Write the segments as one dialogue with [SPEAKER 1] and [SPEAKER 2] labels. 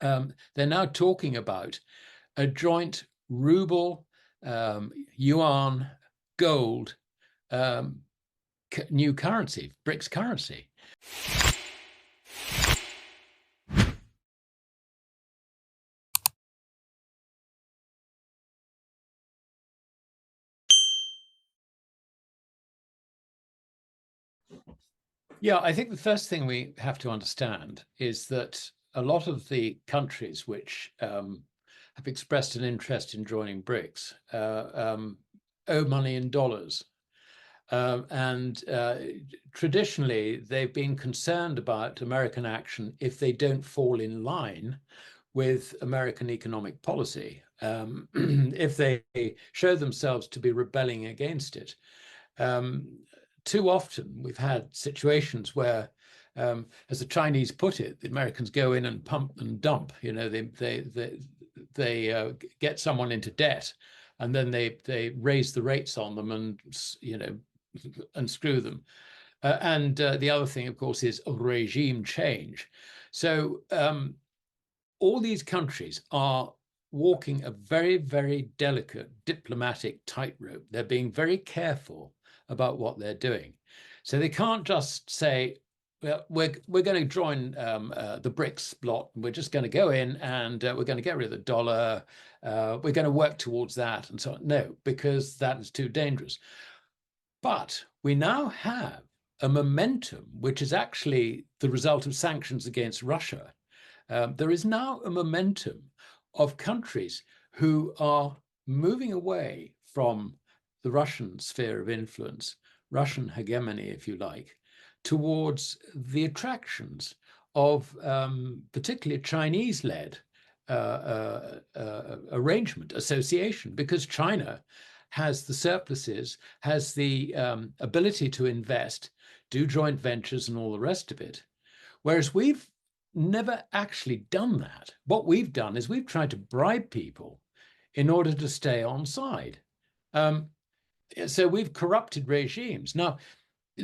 [SPEAKER 1] they're now talking about a joint ruble, yuan, gold, new currency, BRICS currency. Yeah, I think the first thing we have to understand is that a lot of the countries which have expressed an interest in joining BRICS owe money in dollars. And traditionally, they've been concerned about American action if they don't fall in line with American economic policy, if they show themselves to be rebelling against it. Too often, we've had situations where, as the Chinese put it, the Americans go in and pump and dump. You know, they get someone into debt, and then they raise the rates on them and, you know, and screw them. And the other thing, of course, is regime change. So all these countries are walking a very, very delicate diplomatic tightrope. They're being very careful about what they're doing. So they can't just say, well, we're going to join the BRICS bloc. We're just going to go in and we're going to get rid of the dollar. We're going to work towards that and so on. No, because that is too dangerous. But we now have a momentum, which is actually the result of sanctions against Russia. There is now a momentum of countries who are moving away from the Russian sphere of influence, Russian hegemony, if you like, towards the attractions of particularly Chinese-led arrangement, association, because China has the surpluses, has the ability to invest, do joint ventures and all the rest of it. Whereas we've never actually done that. What we've done is we've tried to bribe people in order to stay on side. So we've corrupted regimes. Now,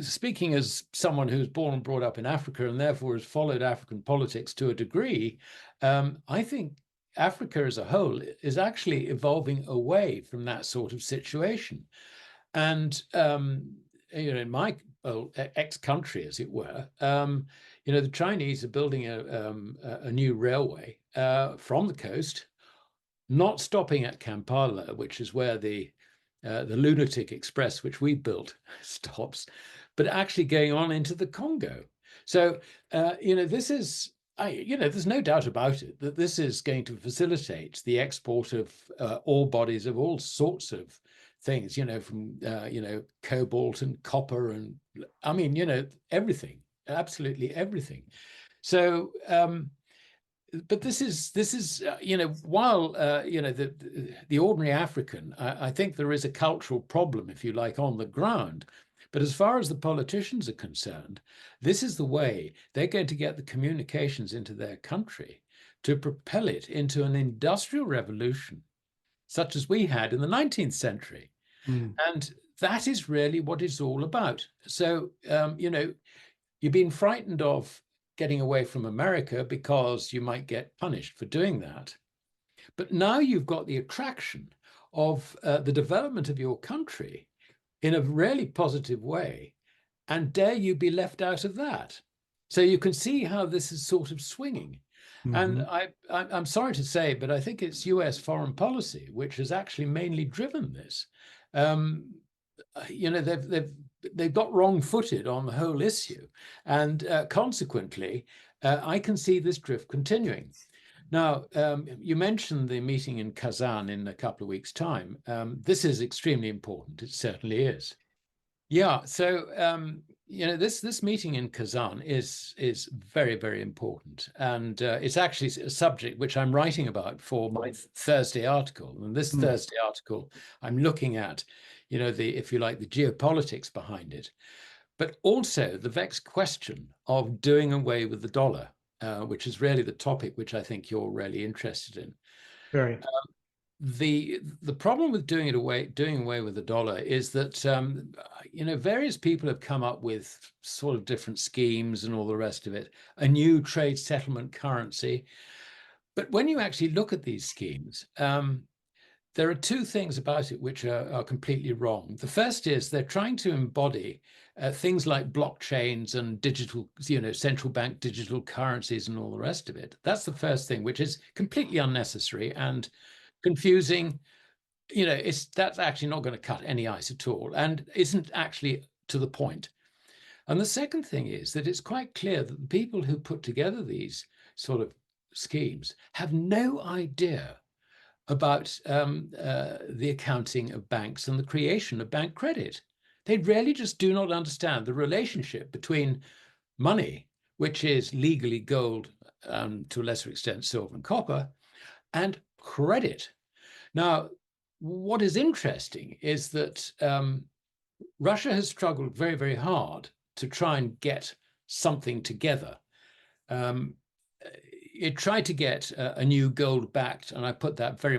[SPEAKER 1] speaking as someone who's born and brought up in Africa and therefore has followed African politics to a degree, I think Africa as a whole is actually evolving away from that sort of situation. And, you know, in my ex-country, as it were, you know, the Chinese are building a new railway from the coast, not stopping at Kampala, which is where the lunatic express, which we built, stops, but actually going on into the Congo. So, you know, this is, you know, there's no doubt about it that this is going to facilitate the export of ore bodies of all sorts of things, you know, from, you know, cobalt and copper and, I mean, you know, everything, absolutely everything. So, but this is you know, while you know, the ordinary African, I think there is a cultural problem, if you like, on the ground. But as far as the politicians are concerned, this is the way they're going to get the communications into their country to propel it into an industrial revolution, such as we had in the 19th century. And that is really what it's all about. So, you know, you've been frightened of getting away from America because you might get punished for doing that. But now you've got the attraction of the development of your country in a really positive way. And dare you be left out of that? So you can see how this is sort of swinging. And I'm sorry to say, but I think it's US foreign policy which has actually mainly driven this. You know, they've got wrong-footed on the whole issue, and consequently, I can see this drift continuing. Now, you mentioned the meeting in Kazan in a couple of weeks' time. This is extremely important. It certainly is. Yeah. So, you know, this meeting in Kazan is very, very important, and it's actually a subject which I'm writing about for my Thursday article. And this Thursday article, I'm looking at, you know, the, if you like, the geopolitics behind it, but also the vexed question of doing away with the dollar, which is really the topic which I think you're really interested in.
[SPEAKER 2] Very.
[SPEAKER 1] The problem with doing away with the dollar is that you know, various people have come up with sort of different schemes and all the rest of it. A new trade settlement currency, But when you actually look at these schemes, there are two things about it which are completely wrong. The first is they're trying to embody things like blockchains and digital, central bank digital currencies and all the rest of it. That's the first thing, which is completely unnecessary and confusing. That's actually not going to cut any ice at all and isn't actually to the point. And the second thing is that it's quite clear that the people who put together these sort of schemes have no idea about the accounting of banks and the creation of bank credit. They really just do not understand the relationship between money, which is legally gold, to a lesser extent silver and copper, and credit. Now, what is interesting is that Russia has struggled very, very hard to try and get something together. It tried to get a new gold-backed, and I put that very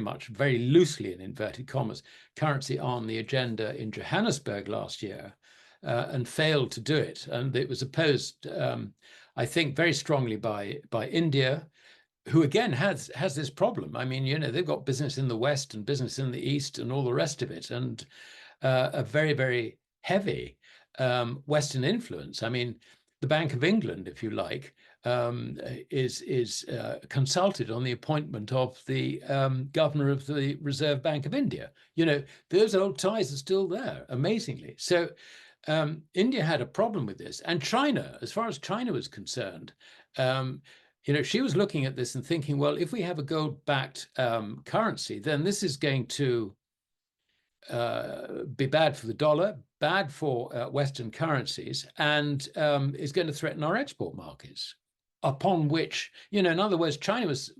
[SPEAKER 1] loosely in inverted commas, currency on the agenda in Johannesburg last year, and failed to do it. And it was opposed, I think, very strongly by India, who again has this problem. I mean, they've got business in the West and business in the East and all the rest of it, and a very, very heavy Western influence. I mean, the Bank of England, if you like, is consulted on the appointment of the governor of the Reserve Bank of India. Those old ties are still there, amazingly. So India had a problem with this, and China, as far as China was concerned, she was looking at this and thinking, well, if we have a gold-backed currency, then this is going to be bad for the dollar, bad for Western currencies, and is going to threaten our export markets. Upon which, in other words, China was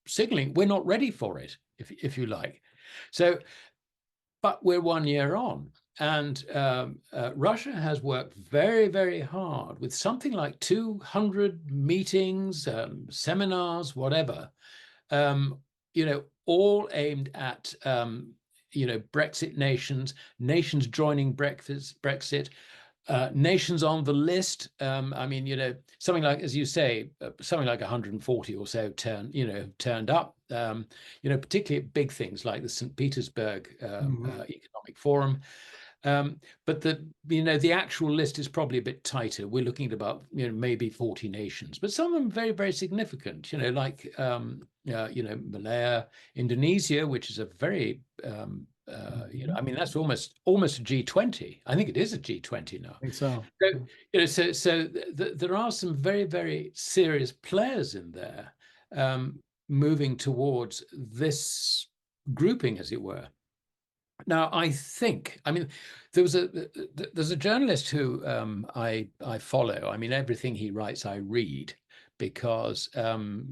[SPEAKER 1] signaling we're not ready for it, if you like. So, but we're 1 year on, and Russia has worked very, very hard with something like 200 meetings, seminars, whatever, all aimed at Brexit nations joining Brexit. Nations on the list. I mean, something like, as you say, something like 140 or so turned up. Particularly big things like the St. Petersburg Economic Forum. But the actual list is probably a bit tighter. We're looking at about maybe 40 nations, but some of them very, very significant. Like Malaya, Indonesia, which is a very I mean, that's almost a G20. I think it is a G20 now.
[SPEAKER 2] I think so.
[SPEAKER 1] So there are some very, very serious players in there moving towards this grouping, as it were. Now, I mean, there's a journalist who I follow. I mean, everything he writes, I read because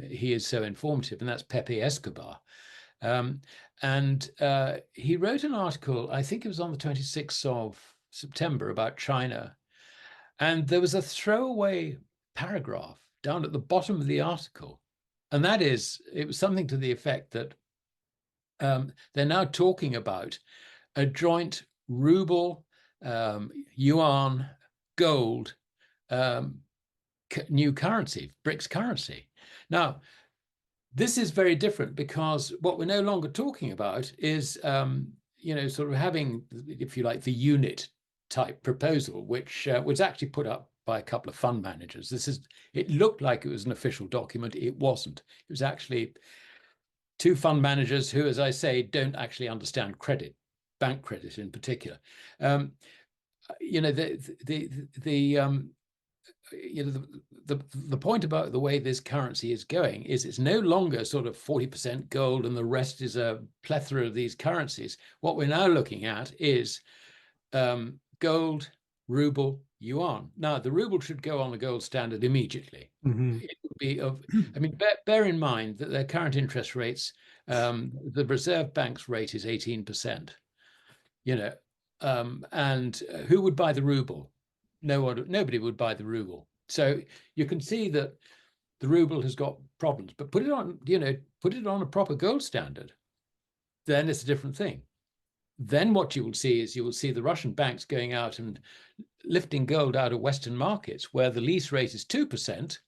[SPEAKER 1] he is so informative, and that's Pepe Escobar. And he wrote an article, I think it was on the 26th of September, about China. And there was a throwaway paragraph down at the bottom of the article. And that is, it was something to the effect that they're now talking about a joint ruble, yuan, gold, new currency, BRICS currency. Now, this is very different because what we're no longer talking about is, sort of having, if you like, the unit type proposal, which was actually put up by a couple of fund managers. It looked like it was an official document. It wasn't. It was actually two fund managers who, as I say, don't actually understand credit, bank credit in particular. The point about the way this currency is going is it's no longer sort of 40% gold and the rest is a plethora of these currencies. What we're now looking at is gold, ruble, yuan. Now, the ruble should go on the gold standard immediately. It would be I mean, bear in mind that their current interest rates, the Reserve Bank's rate is 18%. And who would buy the ruble? Nobody would buy the ruble. So you can see that the ruble has got problems, but put it on a proper gold standard, then it's a different thing. Then what you will see is the Russian banks going out and lifting gold out of Western markets where the lease rate is 2%,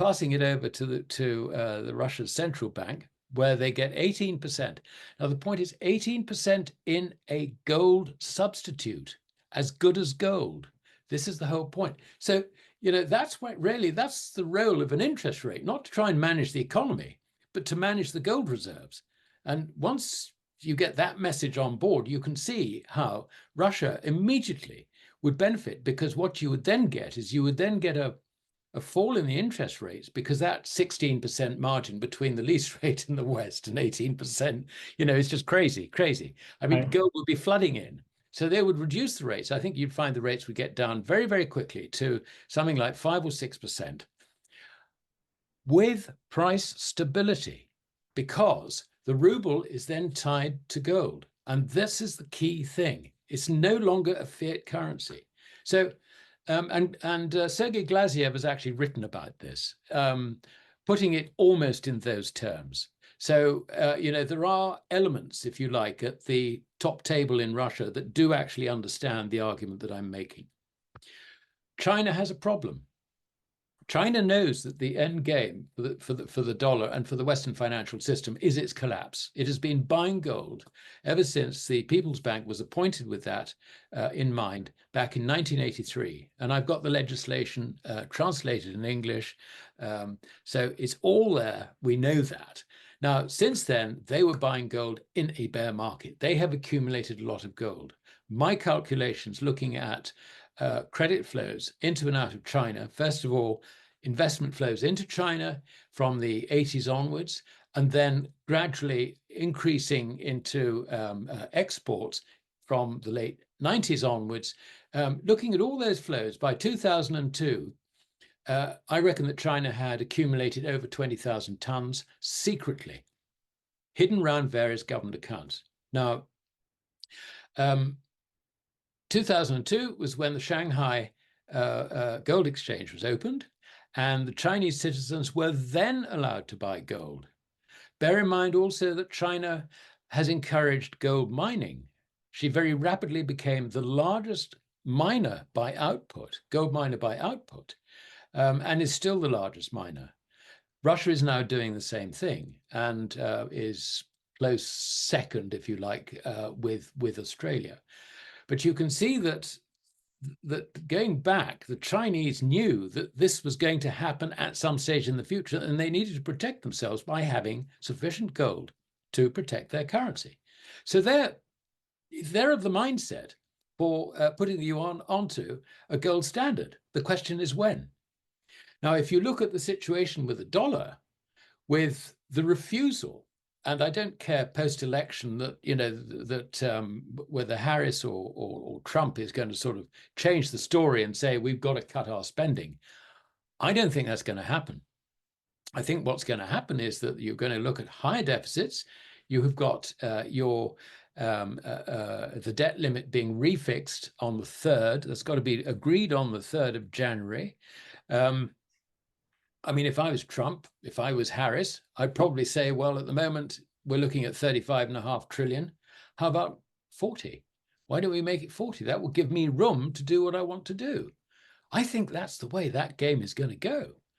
[SPEAKER 1] passing it over to the Russia's central bank, where they get 18%. Now, the point is 18% in a gold substitute, as good as gold. This is the whole point. So, that's why really that's the role of an interest rate, not to try and manage the economy, but to manage the gold reserves. And once you get that message on board, you can see how Russia immediately would benefit, because what you would then get is you would then get a fall in the interest rates, because that 16% margin between the lease rate in the West and 18%, is just crazy. I mean, gold would be flooding in. So they would reduce the rates. I think you'd find the rates would get down very, very quickly to something like 5 or 6% with price stability, because the ruble is then tied to gold. And this is the key thing. It's no longer a fiat currency. So, Sergei Glaziev has actually written about this, putting it almost in those terms. So, there are elements, if you like, at the top table in Russia that do actually understand the argument that I'm making. China has a problem. China knows that the end game for the dollar and for the Western financial system is its collapse. It has been buying gold ever since the People's Bank was appointed with that in mind back in 1983. And I've got the legislation translated in English. So it's all there. We know that. Now, since then, they were buying gold in a bear market. They have accumulated a lot of gold. My calculations looking at credit flows into and out of China, first of all, investment flows into China from the 80s onwards, and then gradually increasing into exports from the late 90s onwards. Looking at all those flows, by 2002, I reckon that China had accumulated over 20,000 tons secretly, hidden around various government accounts. Now, 2002 was when the Shanghai Gold Exchange was opened, and the Chinese citizens were then allowed to buy gold. Bear in mind also that China has encouraged gold mining. She very rapidly became the largest miner by output, gold miner by output, and is still the largest miner. Russia is now doing the same thing and is close second, if you like, with Australia. But you can see that going back, the Chinese knew that this was going to happen at some stage in the future, and they needed to protect themselves by having sufficient gold to protect their currency. So they're of the mindset for putting the yuan onto a gold standard. The question is when. Now, if you look at the situation with the dollar, with the refusal, and I don't care post-election that whether Harris or Trump is going to sort of change the story and say we've got to cut our spending. I don't think that's going to happen. I think what's going to happen is that you're going to look at higher deficits. You have got the debt limit being refixed on the 3rd. That's got to be agreed on the 3rd of January. I mean, if I was Trump, if I was Harris, I'd probably say, well, at the moment, we're looking at 35.5 trillion. How about 40? Why don't we make it 40? That will give me room to do what I want to do. I think that's the way that game is going to go.